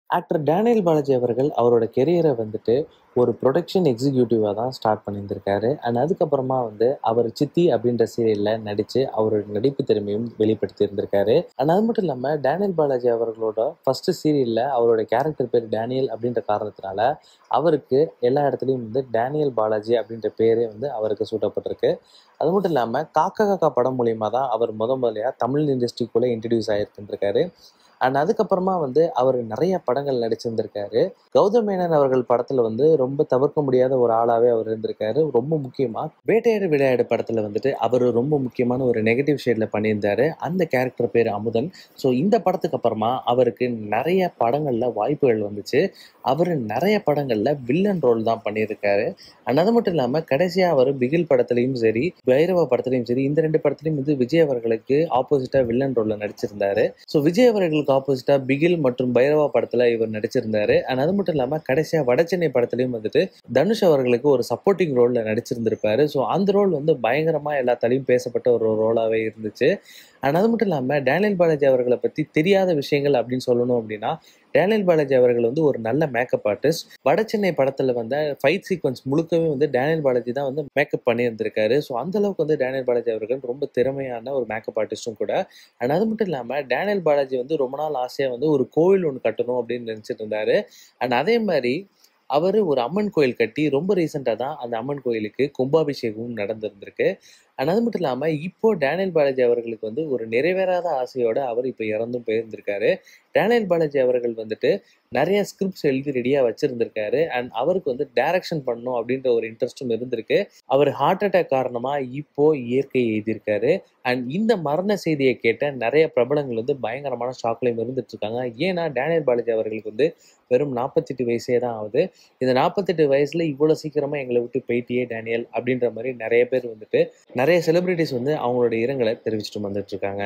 Actor Daniel Balaji அவர்கள் அவரோட கெரியரை வந்துட்டு ஒரு புரொடக்ஷன் எக்ஸிக்யூட்டிவா தான் ஸ்டார்ட் பண்ணியிருந்திருக்காரு. அண்ட் அதுக்கப்புறமா வந்து அவர் சித்தி அப்படின்ற சீரியல்ல நடிச்சு அவரோட நடிப்பு திறமையும் வெளிப்படுத்தி இருந்திருக்காரு. அண்ட் அது மட்டும் இல்லாம டேனியல் பாலாஜி அவர்களோட ஃபர்ஸ்ட் சீரியல்ல அவரோட கேரக்டர் பேர் டேனியல் அப்படின்ற காரணத்தினால அவருக்கு எல்லா இடத்துலயும் வந்து டேனியல் பாலாஜி அப்படின்ற பேரே வந்து அவருக்கு சூட்டப்பட்டிருக்கு. அது மட்டும் இல்லாம காக்கா காக்கா படம் மூலியமா தான் அவர் முதலையா தமிழ் இண்டஸ்ட்ரிக்குள்ள இன்ட்ரடியூஸ் ஆயிருந்திருக்காரு. அண்ட் அதுக்கப்புறமா வந்து அவர் நிறைய படங்கள் நடிச்சிருந்திருக்காரு. கௌதம் மேனன் அவர்கள் படத்துல வந்து ரொம்ப தவிர்க்க முடியாத ஒரு ஆளாவே அவர் இருந்திருக்காரு. ரொம்ப முக்கியமா வேட்டையாடு விளையாடு படத்துல வந்துட்டு அவர் ரொம்ப முக்கியமான ஒரு நெகட்டிவ் ஷேட்ல பண்ணியிருந்தாரு. அந்த கேரக்டர் பேர் அமுதன். ஸோ இந்த படத்துக்கு அப்புறமா அவருக்கு நிறைய படங்கள்ல வாய்ப்புகள் வந்துச்சு. அவர் நிறைய படங்கள்ல வில்லன் ரோல் தான் பண்ணியிருக்காரு. அண்ட் அது மட்டும் இல்லாம கடைசியா அவர் பிகில் படத்துலயும் சரி, பைரவா படத்துலயும் சரி, இந்த 2 படத்துலயும் வந்து விஜய் அவர்களுக்கு ஆப்போசிட்டா வில்லன் ரோல்ல நடிச்சிருந்தாரு. ஸோ விஜய் அவர்களுக்கு ஆப்போசிட்டா பிகில் மற்றும் பைரவா படத்துல இவர் நடிச்சிருந்தாரு. அண்ட் அது மட்டும் இல்லாம கடைசியா வடசென்னை படத்துலயும் வந்துட்டு தனுஷ் அவர்களுக்கு ஒரு சப்போர்ட்டிங் ரோல்ல நடிச்சிருந்திருப்பாரு. ஸோ அந்த ரோல் வந்து பயங்கரமா எல்லாத்தாலையும் பேசப்பட்ட ஒரு ரோலாவே இருந்துச்சு. அண்ட் அது மட்டும் இல்லாம டேனியல் பாலாஜி அவர்களை பத்தி தெரியாத விஷயங்கள் அப்படின்னு சொல்லணும் அப்படின்னா, டேனியல் பாலாஜி அவர்கள் வந்து ஒரு நல்ல மேக்கப் ஆர்டிஸ்ட். வடசென்னை படத்துல வந்த ஃபைட் சீக்வன்ஸ் முழுக்கவே வந்து டேனியல் பாலாஜி தான் வந்து மேக்கப் பண்ணியிருந்திருக்காரு. ஸோ அந்த அளவுக்கு வந்து டேனியல் பாலாஜி அவர்கள் ரொம்ப திறமையான ஒரு மேக்கப் ஆர்டிஸ்டும் கூட. அண்ட் அது மட்டும் இல்லாம டேனியல் பாலாஜி வந்து ரொம்ப நாள் ஆசையா வந்து ஒரு கோவில் ஒன்று கட்டணும் அப்படின்னு நினைச்சிட்டு இருந்தாரு. அண்ட் அதே மாதிரி அவரு ஒரு அம்மன் கோயில் கட்டி ரொம்ப ரீசெண்டா தான் அந்த அம்மன் கோயிலுக்கு கும்பாபிஷேகமும் நடந்திருந்திருக்கு. அண்ட் அது மட்டும் இல்லாம இப்போ டேனியல் பாலாஜி அவர்களுக்கு வந்து ஒரு நிறைவேறாத ஆசையோட அவர் இப்போ இறந்தும் போயிருந்திருக்காரு. டேனியல் பாலாஜி அவர்கள் வந்துட்டு நிறைய ஸ்கிரிப்ட்ஸ் எழுதி ரெடியா வச்சிருந்திருக்காரு. அண்ட் அவருக்கு வந்து டைரக்ஷன் பண்ணணும் அப்படின்ற ஒரு இன்ட்ரெஸ்டும் இருந்திருக்கு. அவர் ஹார்ட் அட்டாக் காரணமா இப்போ இயற்கை எழுதியிருக்காரு. அண்ட் இந்த மரண செய்தியை கேட்ட நிறைய பிரபலங்கள் வந்து பயங்கரமான ஷாக்லையும் இருந்துட்டு இருக்காங்க. ஏன்னா டேனியல் பாலாஜி அவர்களுக்கு வந்து வெறும் 48 வயசே தான் ஆகுது. இந்த 48 வயசுல இவ்வளவு சீக்கிரமா எங்களை விட்டு போயிட்டியே டேனியல் அப்படின்ற மாதிரி நிறைய பேர் வந்துட்டு நிறைய செலிபிரிட்டிஸ் வந்து அவங்களோட இரங்கலை தெரிவிச்சுட்டு வந்துட்டு இருக்காங்க.